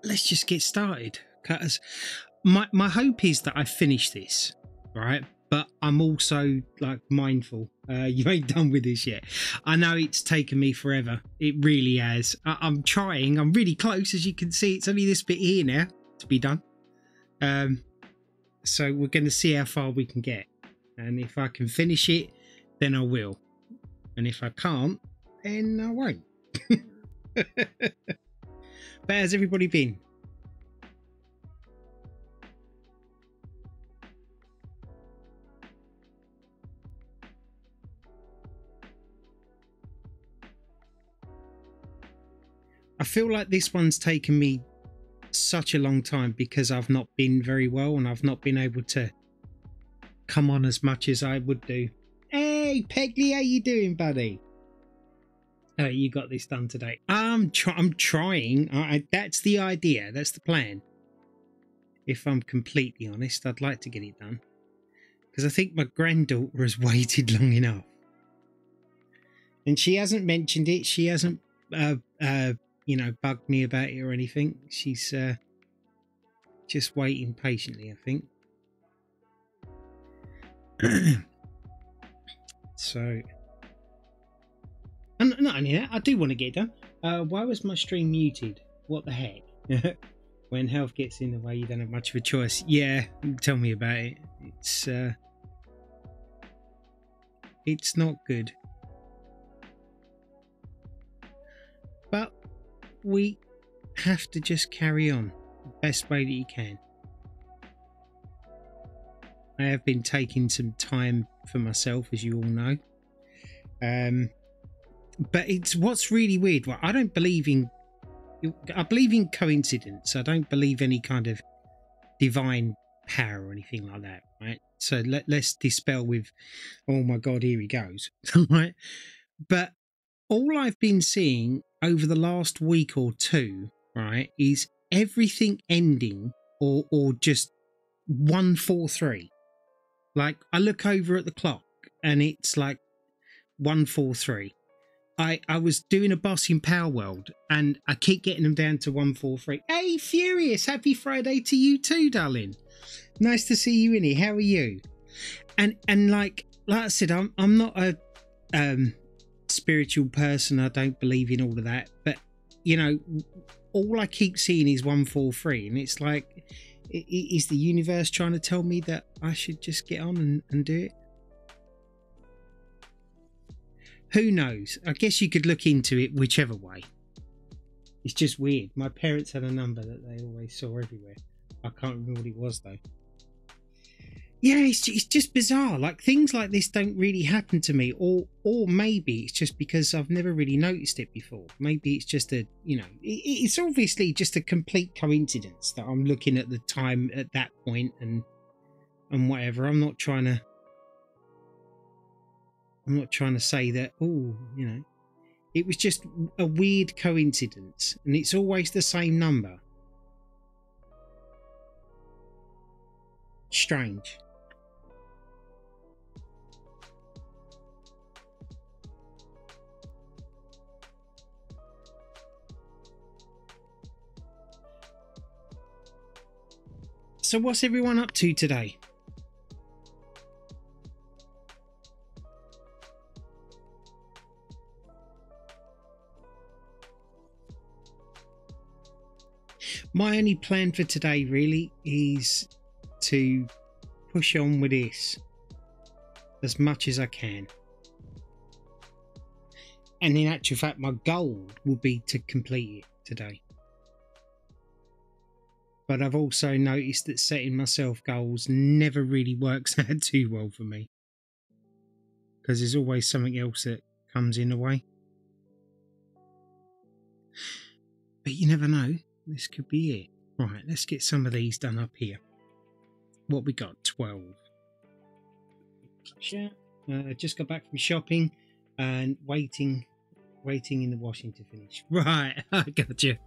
let's just get started. Because my hope is that I finish this, right? But I'm also like mindful. You ain't done with this yet. I know it's taken me forever. It really has. I'm trying. I'm really close, as you can see. It's only this bit here now to be done. So we're going to see how far we can get. And if I can finish it, then I will. And if I can't, then I won't. But how's everybody been? I feel like this one's taken me such a long time because I've not been very well and I've not been able to come on as much as I would do. Hey, Pegley, how you doing, buddy? Oh, you got this done today. I'm trying. That's the idea. That's the plan. If I'm completely honest, I'd like to get it done because I think my granddaughter has waited long enough, and she hasn't mentioned it. She hasn't, you know, bugged me about it or anything. She's just waiting patiently, I think. So, and not only that, I do want to get it done. Why was my stream muted? What the heck? When health gets in the way, you don't have much of a choice. Yeah, tell me about it. It's not good. But we have to just carry on the best way that you can. I have been taking some time for myself, as you all know. But it's what's really weird. Well, I believe in coincidence. I don't believe any kind of divine power or anything like that, right? So let's dispel with, oh my God, here he goes, right? But all I've been seeing over the last week or two, right, is everything ending or just 143. Like, I look over at the clock and it's like 143. I was doing a boss in Power World and I keep getting them down to 143. Hey, Furious, happy Friday to you too, darling. Nice to see you in here. How are you? And like I said, I'm not a spiritual person. I don't believe in all of that. But, you know, all I keep seeing is 143. And it's like, is the universe trying to tell me that I should just get on and do it? Who knows? I guess you could look into it whichever way. It's just weird. My parents had a number that they always saw everywhere. I can't remember what it was though. Yeah, it's just bizarre. Like, things like this don't really happen to me, or maybe it's just because I've never really noticed it before. Maybe it's just a, you know, it's obviously just a complete coincidence that I'm looking at the time at that point and whatever. I'm not trying to say that, oh, you know, it was just a weird coincidence, and it's always the same number. Strange. So what's everyone up to today? My only plan for today really is to push on with this as much as I can. And in actual fact, my goal will be to complete it today. But I've also noticed that setting myself goals never really works out too well for me, because there's always something else that comes in the way. But you never know. This could be it. Right, let's get some of these done up here. What we got? 12. Just got back from shopping and waiting in the washing to finish. Right, I got you.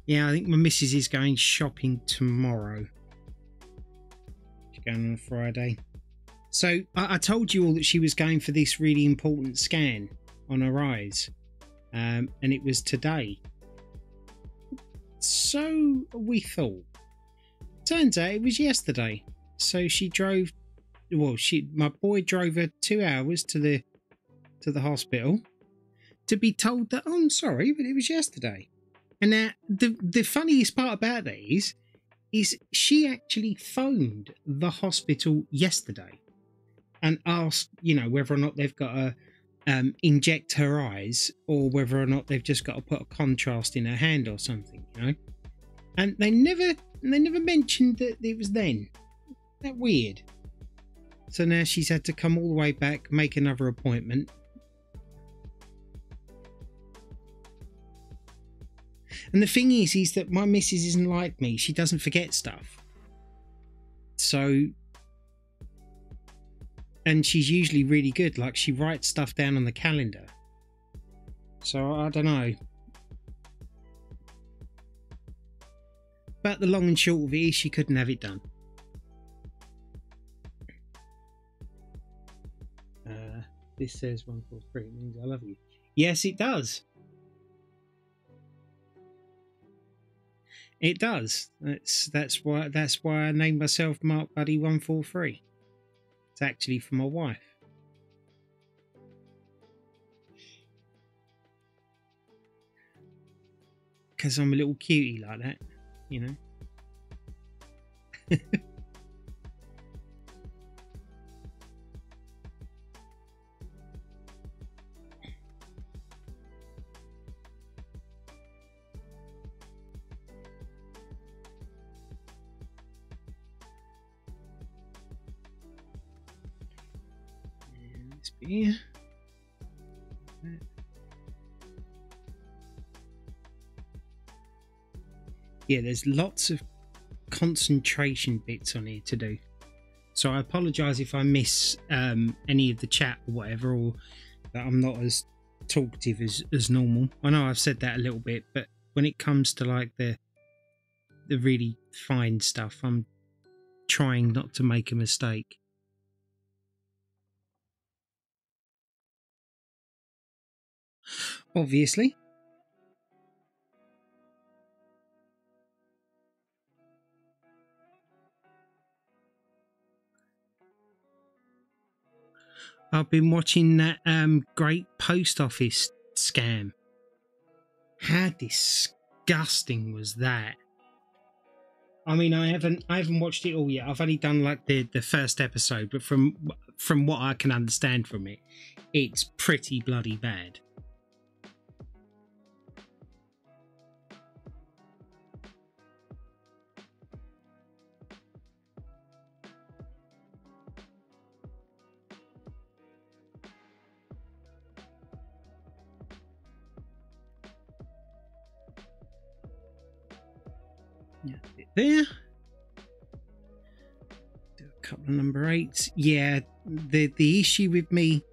Yeah, I think my missus is going shopping tomorrow. She's going on a Friday. So I told you all that she was going for this really important scan on her eyes, and it was today. So we thought. Turns out it was yesterday. So she drove. Well, my boy drove her 2 hours to the hospital to be told that, oh, I'm sorry, but it was yesterday. And now the funniest part about that is she actually phoned the hospital yesterday and asked, whether or not they've got to inject her eyes or whether or not they've just got to put a contrast in her hand or something, And they never mentioned that it was then. Isn't that weird? So now she's had to come all the way back, make another appointment. And the thing is that my missus isn't like me. She doesn't forget stuff. So, and she's usually really good. Like, she writes stuff down on the calendar. So, I don't know. But the long and short of it is she couldn't have it done. This says 143. It means I love you. Yes, it does. It does. That's why I named myself Mark Buddy 143. It's actually for my wife. Because I'm a little cutie like that, Yeah. Yeah, there's lots of concentration bits on here to do. So I apologise if I miss any of the chat or whatever, or that I'm not as talkative as normal. I know I've said that a little bit, but when it comes to like the really fine stuff, I'm trying not to make a mistake. Obviously. I've been watching that great post office scam. How disgusting was that? I mean, I haven't watched it all yet. I've only done like the first episode, but from what I can understand from it, it's pretty bloody bad. Yeah, there. Do a couple of number 8s. Yeah, the issue with me,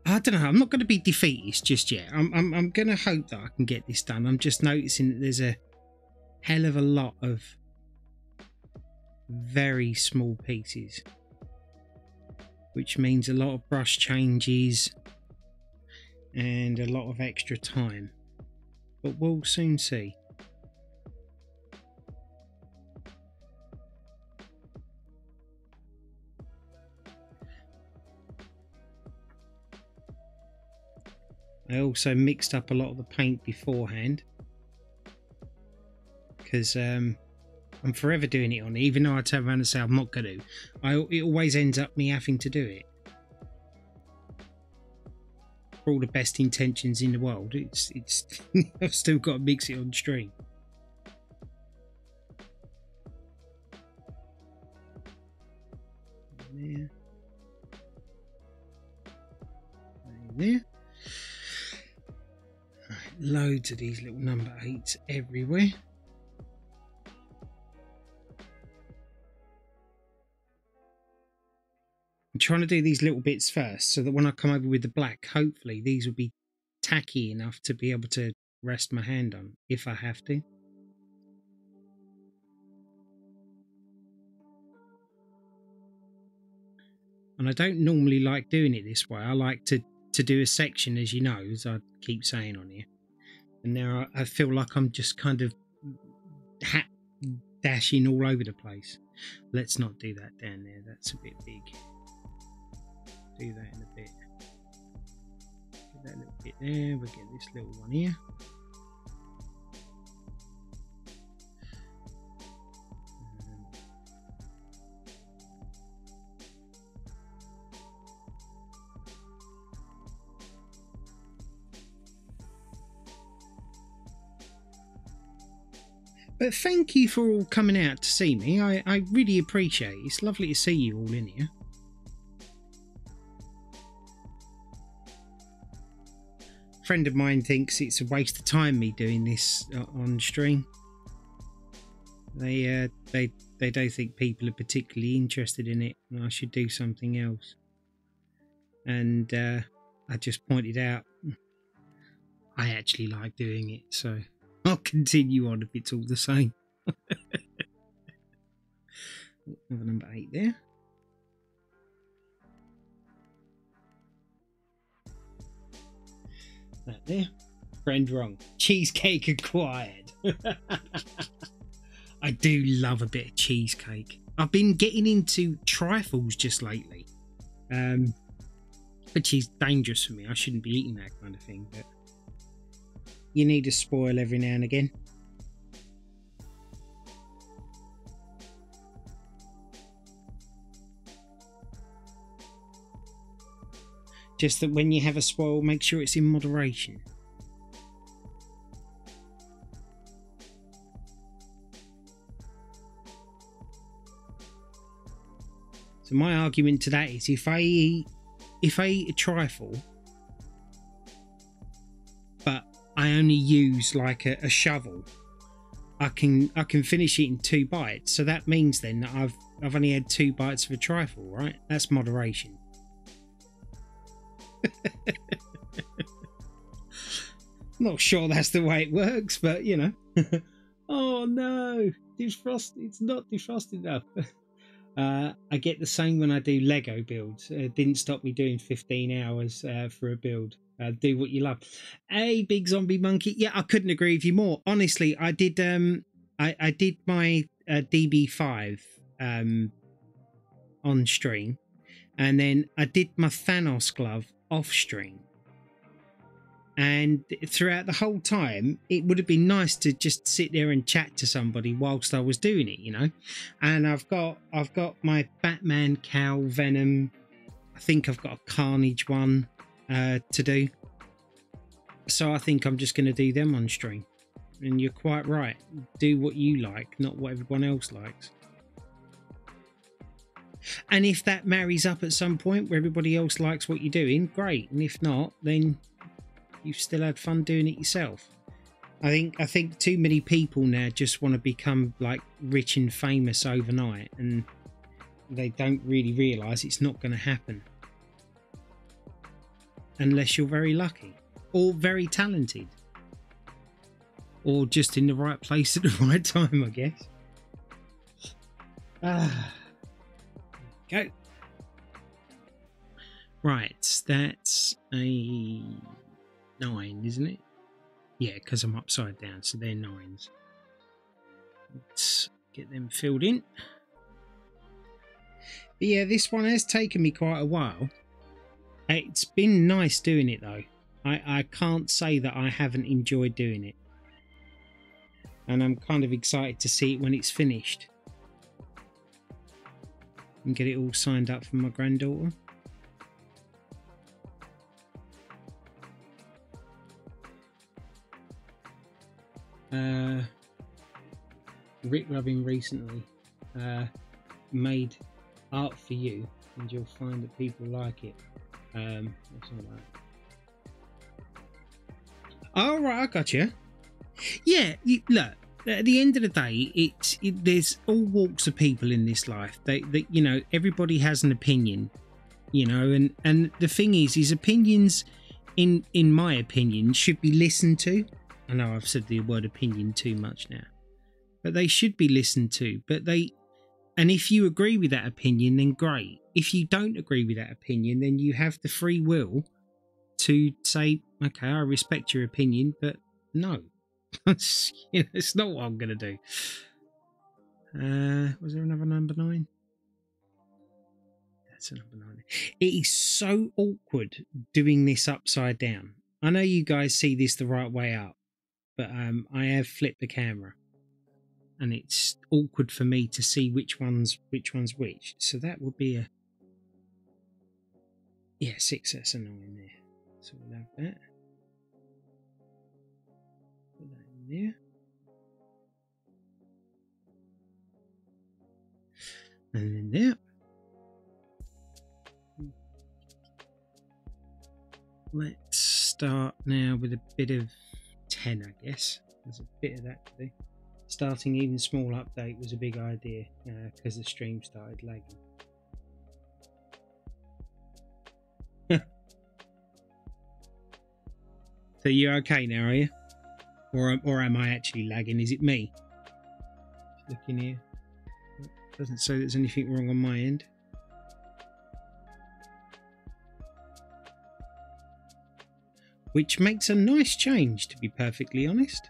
I don't know. I'm not going to be defeatist just yet. I'm going to hope that I can get this done. I'm just noticing that there's a hell of a lot of very small pieces, which means a lot of brush changes and a lot of extra time. But we'll soon see. I also mixed up a lot of the paint beforehand because I'm forever doing it on it, even though I turn around and say I'm not going to. It always ends up me having to do it. For all the best intentions in the world, it's I've still got to mix it on stream. There. There. Loads of these little number 8s everywhere. I'm trying to do these little bits first so that when I come over with the black, hopefully these will be tacky enough to be able to rest my hand on if I have to. And I don't normally like doing it this way. I like to do a section, as you know, as I keep saying on here. And now I feel like I'm just kind of dashing all over the place. Let's not do that down there. That's a bit big. Do that in a bit. Get that little bit there. We'll get this little one here. But thank you for all coming out to see me. I really appreciate it. It's lovely to see you all in here. A friend of mine thinks it's a waste of time me doing this on stream. They don't think people are particularly interested in it, and I should do something else. And I just pointed out I actually like doing it, so I'll continue on if it's all the same. Number 8 there. That there. Friend wrong. Cheesecake acquired. I do love a bit of cheesecake. I've been getting into trifles just lately, which is dangerous for me. I shouldn't be eating that kind of thing, but you need a spoil every now and again. Just that when you have a spoil, make sure it's in moderation. So my argument to that is if I eat a trifle, but I only use like a shovel, I can finish it in 2 bites. So that means then that I've only had 2 bites of a trifle, right? That's moderation. Not sure that's the way it works, but you know. Oh no, defrost! It's not defrosted enough. I get the same when I do Lego builds. It didn't stop me doing 15 hours for a build. Do what you love. Hey, big zombie monkey. Yeah, I couldn't agree with you more. Honestly, I did. I did my DB5 on stream, and then I did my Thanos glove off stream. And throughout the whole time, it would have been nice to just sit there and chat to somebody whilst I was doing it, you know. And I've got my Batman cowl Venom. I think I've got a Carnage one to do. So I think I'm just going to do them on stream. And you're quite right. Do what you like, not what everyone else likes. And if that marries up at some point where everybody else likes what you're doing, great. And if not, then you've still had fun doing it yourself. I think too many people now just want to become like rich and famous overnight, and they don't really realise it's not going to happen unless you're very lucky or very talented or just in the right place at the right time, I guess. Go. Right, that's a 9, isn't it? Yeah, because I'm upside down, so they're 9s. Let's get them filled in. But yeah, this one has taken me quite a while. It's been nice doing it though. I can't say that I haven't enjoyed doing it. And I'm kind of excited to see it when it's finished. And get it all signed up for my granddaughter. Rick Rubbing recently made art for you, and you'll find that people like it. What's all that? Oh right, I got you. Yeah, look. At the end of the day, there's all walks of people in this life. They you know, everybody has an opinion, you know, and the thing is opinions, in my opinion, should be listened to. I know I've said the word opinion too much now, but they should be listened to. And if you agree with that opinion, then great. If you don't agree with that opinion, then you have the free will to say, okay, I respect your opinion, but No. It's not what I'm going to do. Was there another number 9? That's a number 9. It is so awkward doing this upside down. I know you guys see this the right way up, but I have flipped the camera, and it's awkward for me to see which one's which. So that would be a 6. That's a 9 there. So we'll have that. Put that in there. And then there. Let's start now with a bit of 10, I guess. There's a bit of that to do. Starting even small update was a big idea because the stream started lagging. So you're okay now, are you? Or am I actually lagging? Is it me? Look in here. Doesn't say there's anything wrong on my end. Which makes a nice change, to be perfectly honest.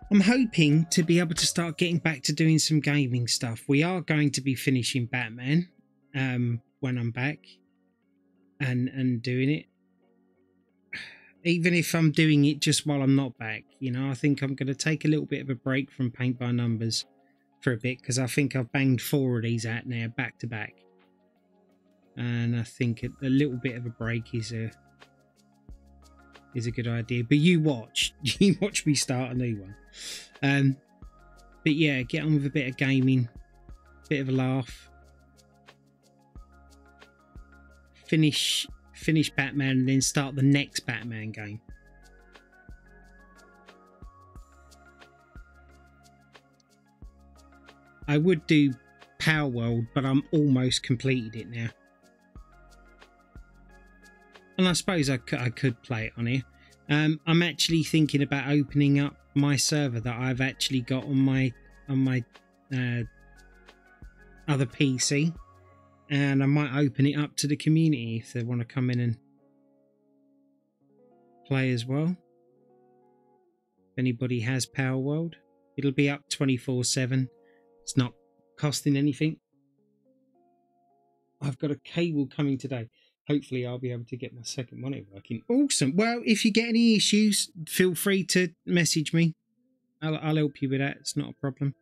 I'm hoping to be able to start getting back to doing some gaming stuff. We are going to be finishing Batman when I'm back and doing it. Even if I'm doing it just while I'm not back, you know, I think I'm going to take a little bit of a break from Paint by Numbers for a bit, because I think I've banged 4 of these out now back to back. And I think a little bit of a break is a good idea. But you watch me start a new one. But yeah, get on with a bit of gaming, bit of a laugh. Finish Batman and then start the next Batman game. I would do Power World, but I'm almost completed it now. And I suppose I could play it on here. I'm actually thinking about opening up my server that I've actually got on my other PC, and I might open it up to the community if they want to come in and play as well. If anybody has Power World, it'll be up 24/7. It's not costing anything. I've got a cable coming today. Hopefully I'll be able to get my second monitor working. Awesome. Well, if you get any issues, feel free to message me. I'll help you with that. It's not a problem.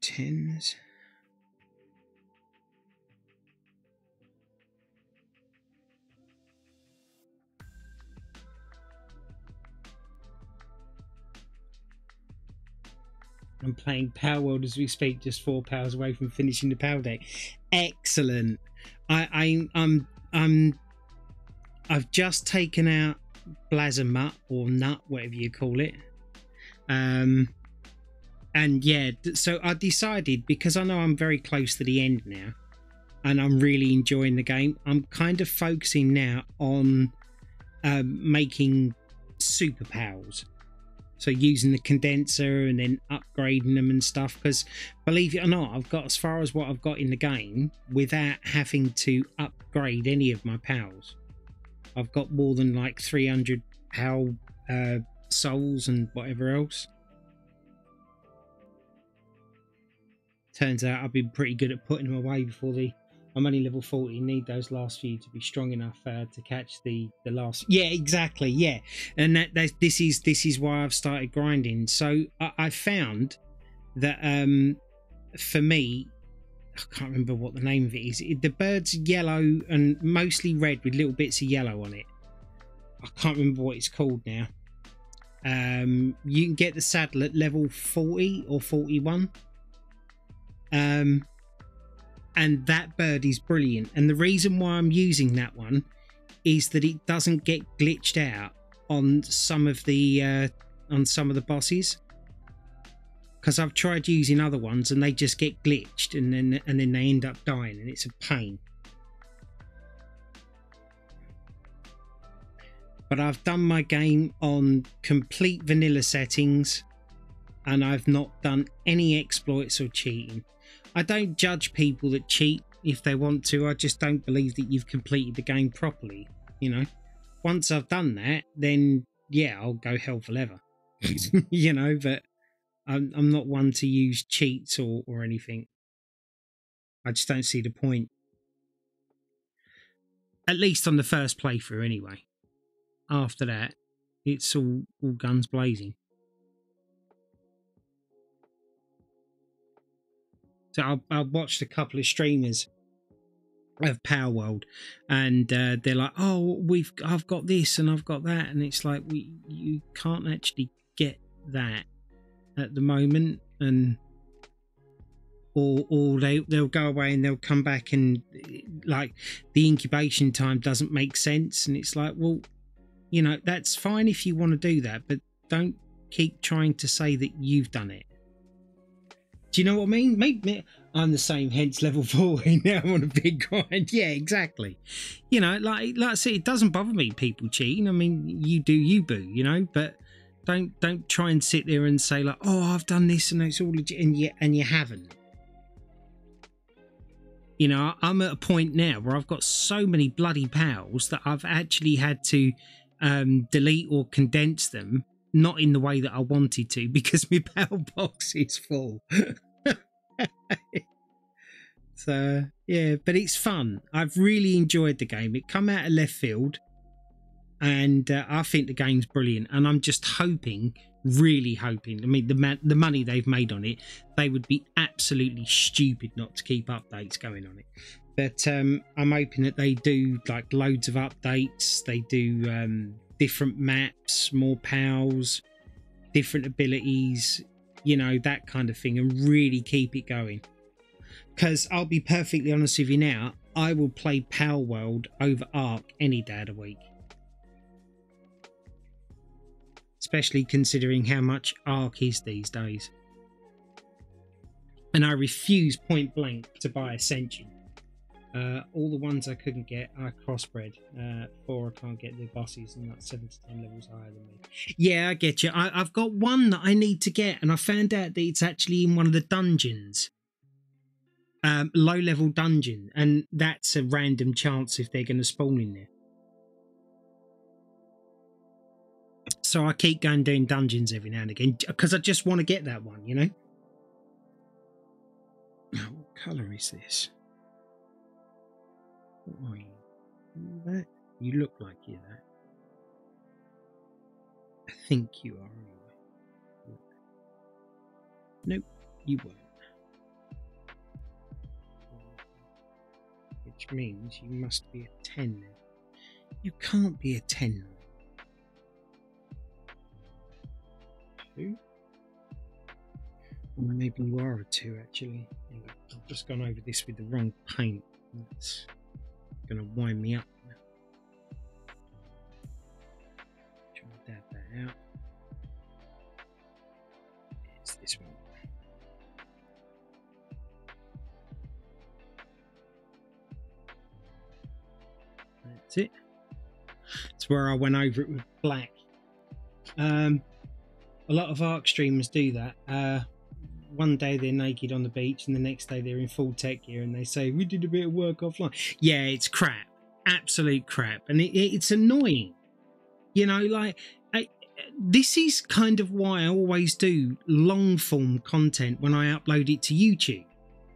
Tens. I'm playing Power World as we speak, just 4 powers away from finishing the Power Deck. Excellent. I've just taken out Blazamut or Nut, whatever you call it. And yeah, so I decided, because I know I'm very close to the end now and I'm really enjoying the game, I'm kind of focusing now on making superpowers. So using the condenser and then upgrading them and stuff, because believe it or not, I've got as far as what I've got in the game without having to upgrade any of my pals. I've got more than like 300 pal souls and whatever else. Turns out I've been pretty good at putting them away before I'm only level 40. Need those last few to be strong enough to catch the last. Yeah, exactly. Yeah, and this is why I've started grinding. So I found that for me, I can't remember what the name of it is. The bird's yellow and mostly red with little bits of yellow on it. I can't remember what it's called now. You can get the saddle at level 40 or 41. And that bird is brilliant, and the reason why I'm using that one is that it doesn't get glitched out on some of the bosses, because I've tried using other ones and they just get glitched and then they end up dying, and it's a pain. But I've done my game on complete vanilla settings. and I've not done any exploits or cheating. I don't judge people that cheat if they want to. I just don't believe that you've completed the game properly. You know, once I've done that, then yeah, I'll go hell for leather. You know, but I'm not one to use cheats or anything. I just don't see the point. At least on the first playthrough, anyway. After that, it's all guns blazing. So I watched a couple of streamers of Power World, and they're like, "Oh, I've got this and I've got that," and it's like you can't actually get that at the moment, and or they'll go away and they'll come back and like the incubation time doesn't make sense, and it's like, well, you know, that's fine if you want to do that, but don't keep trying to say that you've done it. Do you know what I mean? Maybe I'm the same, hence level 40 now. I'm on a big grind. Yeah, exactly. You know, like I said, it doesn't bother me people cheating. I mean, you do you, boo, you know, but don't try and sit there and say like, oh, I've done this and it's all legit, and you haven't. You know, I'm at a point now where I've got so many bloody pals that I've actually had to delete or condense them, not in the way that I wanted to, because my pal box is full. So yeah, but it's fun. I've really enjoyed the game. It come out of left field, and I think the game's brilliant, and I'm just hoping, really hoping, I mean, the money they've made on it, they would be absolutely stupid not to keep updates going on it. But I'm hoping that they do like loads of updates. They do different maps, more pals, different abilities, you know, that kind of thing, and really keep it going. Because I'll be perfectly honest with you now, I will play Power World over Ark any day of the week. Especially considering how much Ark is these days. And I refuse point blank to buy Ascension. All the ones I couldn't get are crossbred. 4 I can't get the bosses, and that's 7 to 10 levels higher than me. Yeah, I get you. I've got one that I need to get, and I found out that it's actually in one of the dungeons. Low level dungeon, and that's a random chance if they're going to spawn in there. So I keep going doing dungeons every now and again because I just want to get that one, you know. What colour is this? What are you? That? You look like you're that. I think you are anyway. Nope, you weren't. Which means you must be a 10 now. You can't be a 10 now. 2? Or maybe you are a 2 actually. I've just gone over this with the wrong paint. That's going to wind me up now. Try to dab that out. It's this one. That's it. It's where I went over it with black. A lot of Ark streamers do that. One day they're naked on the beach and the next day they're in full tech gear and they say, we did a bit of work offline. Yeah, it's crap. Absolute crap. And it's annoying. You know, like, this is kind of why I always do long form content when I upload it to YouTube.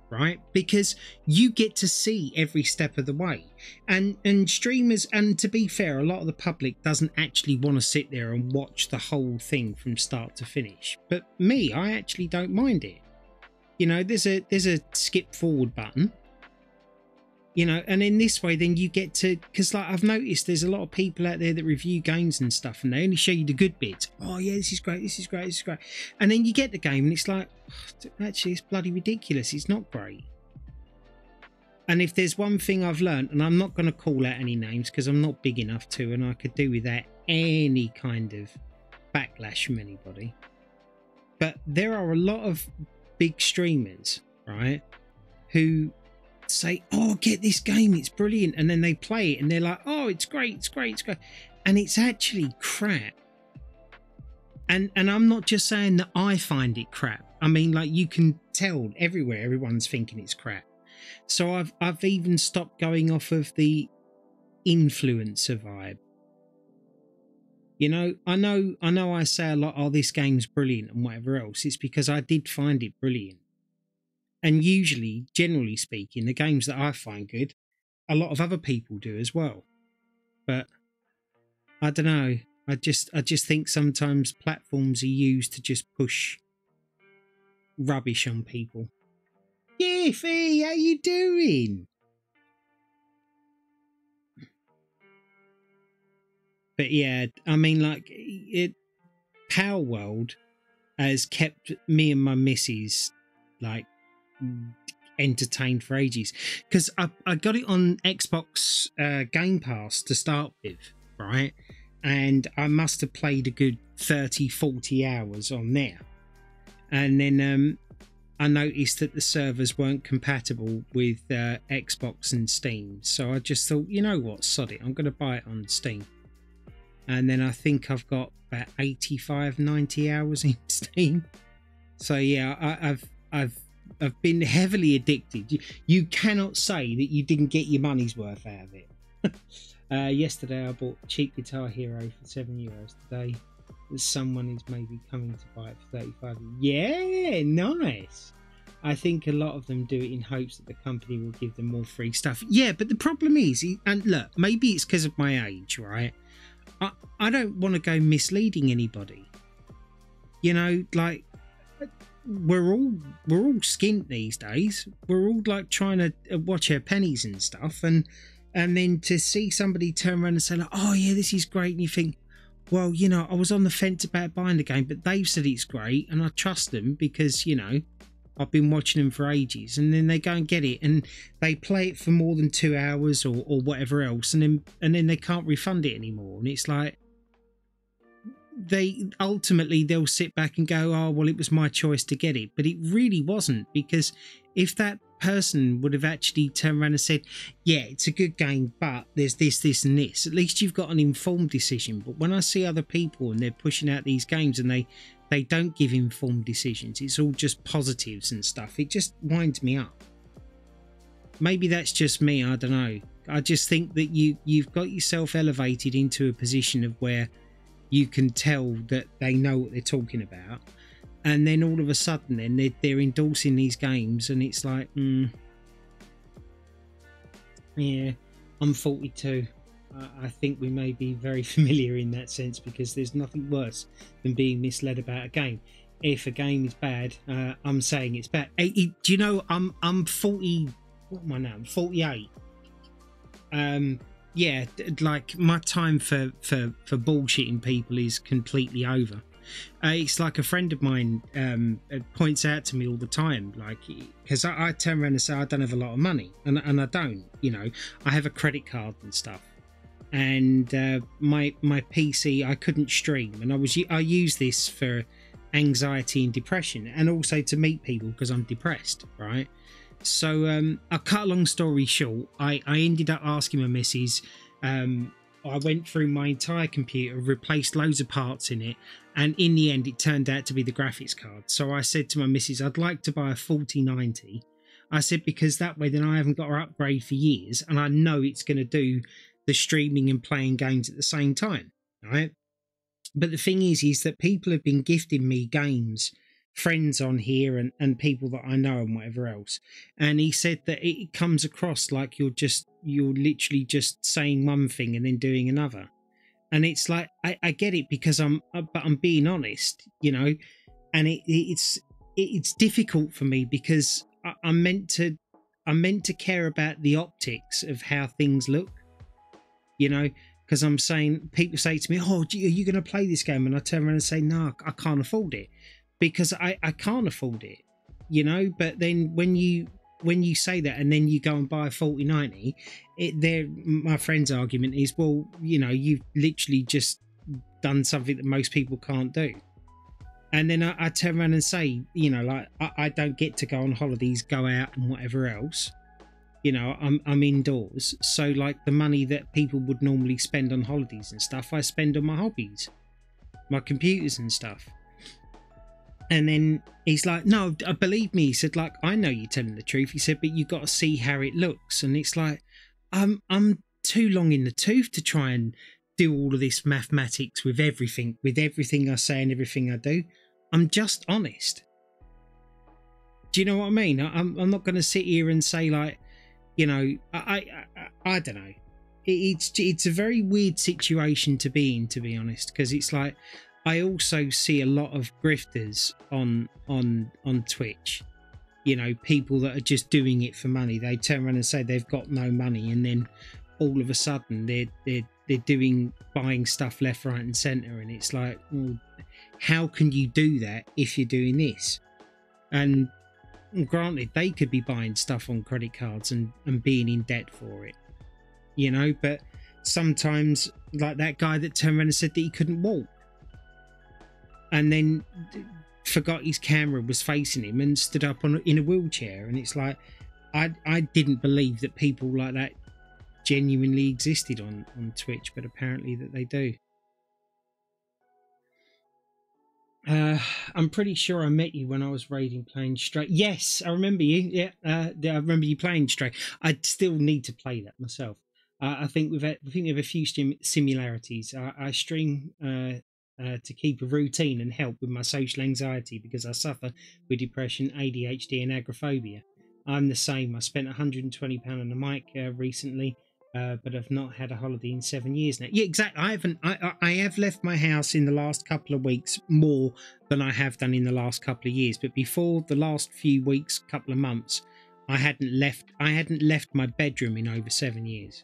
Right, because you get to see every step of the way, and streamers, and to be fair, a lot of the public doesn't actually want to sit there and watch the whole thing from start to finish. But me, I actually don't mind it. You know, there's a skip forward button. You know, and in this way, then you get to, because like I've noticed, there's a lot of people out there that review games and stuff, and they only show you the good bits. Oh yeah, this is great, this is great, this is great, and then you get the game, and it's like, oh, actually, it's bloody ridiculous. It's not great. And if there's one thing I've learned, and I'm not going to call out any names because I'm not big enough to, and I could do without any kind of backlash from anybody, but there are a lot of big streamers, right, who say, oh, get this game, it's brilliant, and then they play it and they're like, oh, it's great, it's great, it's great, and it's actually crap. And I'm not just saying that I find it crap. I mean, like, you can tell everywhere everyone's thinking it's crap. So I've even stopped going off of the influencer vibe. You know, I know I say a lot, oh, this game's brilliant and whatever else. It's because I did find it brilliant. And usually, generally speaking, the games that I find good, a lot of other people do as well. But I don't know. I just think sometimes platforms are used to just push rubbish on people. Yeah, Fee, how you doing? But yeah, I mean, like, Power World has kept me and my missus, like, entertained for ages. Because I got it on Xbox Game Pass to start with, right? And I must have played a good 30, 40 hours on there. And then I noticed that the servers weren't compatible with Xbox and Steam. So I just thought, you know what, sod it, I'm going to buy it on Steam. And then I think I've got about 85, 90 hours in Steam. So yeah, I've been heavily addicted. You cannot say that you didn't get your money's worth out of it. Yesterday I bought Cheap Guitar Hero for €7. Today someone is maybe coming to buy it for 35. Yeah, nice. I think a lot of them do it in hopes that the company will give them more free stuff. Yeah, but the problem is, and look, maybe it's because of my age, right? I don't want to go misleading anybody. You know, like, we're all skint these days. We're all like trying to watch our pennies and stuff, and then to see somebody turn around and say, like, oh yeah, this is great, and you think, well, you know, I was on the fence about buying the game, but they've said it's great, and I trust them because, you know, I've been watching them for ages. And then they go and get it, and they play it for more than 2 hours or whatever else, and then they can't refund it anymore. And it's like, they'll sit back and go, oh well, it was my choice to get it, but it really wasn't. Because if that person would have actually turned around and said, yeah, it's a good game, but there's this and this, at least you've got an informed decision. But when I see other people and they're pushing out these games and they don't give informed decisions, it's all just positives and stuff, it just winds me up. Maybe that's just me, I don't know. I just think that you've got yourself elevated into a position of where you can tell that they know what they're talking about, and then all of a sudden then they're endorsing these games, and it's like, yeah, I'm 42. I think we may be very familiar in that sense, because there's nothing worse than being misled about a game. If a game is bad, I'm saying it's bad. Do you know, I'm 40, what am I now? I'm 48. Yeah, like, my time for bullshitting people is completely over. It's like a friend of mine points out to me all the time, like, because I turn around and say I don't have a lot of money, and I don't, you know, I have a credit card and stuff, and my PC, I couldn't stream, and I use this for anxiety and depression, and also to meet people because I'm depressed, right? So I'll cut a long story short, I ended up asking my missus, I went through my entire computer, replaced loads of parts in it, and in the end it turned out to be the graphics card. So I said to my missus, I'd like to buy a 4090. I said, because that way then I haven't got to upgrade for years, and I know it's going to do the streaming and playing games at the same time, right? But the thing is that people have been gifting me games, friends on here and people that I know and whatever else, and he said that it comes across like you're literally just saying one thing and then doing another. And it's like, I get it, because but I'm being honest, you know, and it's difficult for me, because I'm meant to care about the optics of how things look, you know. Because I'm saying, people say to me, oh, are you going to play this game? And I turn around and say, no, I can't afford it, because I can't afford it, you know. But then when you say that and then you go and buy a 4090, my friend's argument is, well, you know, you've literally just done something that most people can't do. And then I turn around and say, you know, like, I don't get to go on holidays, go out and whatever else. You know, I'm indoors, so like the money that people would normally spend on holidays and stuff, I spend on my hobbies. my computers and stuff. And then he's like, no, believe me. He said, like, I know you're telling the truth. He said, but you got to see how it looks. And it's like, I'm too long in the tooth to try and do all of this mathematics with everything I say and everything I do. I'm just honest. Do you know what I mean? I'm not going to sit here and say, like, you know, I don't know. It's a very weird situation to be in, to be honest, because it's like, I also see a lot of grifters on Twitch. You know, people that are just doing it for money. They turn around and say they've got no money, and then all of a sudden they're buying stuff left, right, and centre, and it's like, well, how can you do that if you're doing this? And granted, they could be buying stuff on credit cards and being in debt for it, you know. But sometimes, like that guy that turned around and said that he couldn't walk, and then forgot his camera was facing him and stood up in a wheelchair, and it's like, I didn't believe that people like that genuinely existed on Twitch, but apparently that they do. I'm pretty sure I met you when I was raiding playing Stray. Yes, I remember you. Yeah, I remember you playing Stray. I still need to play that myself. I think we have a few similarities. I stream to keep a routine and help with my social anxiety because I suffer with depression, ADHD, and agoraphobia. I'm the same. I spent £120 on a mic recently. But I've not had a holiday in 7 years now. Yeah, exactly. I have left my house in the last couple of weeks more than I have done in the last couple of years. But before the last few weeks, couple of months, I hadn't left my bedroom in over 7 years.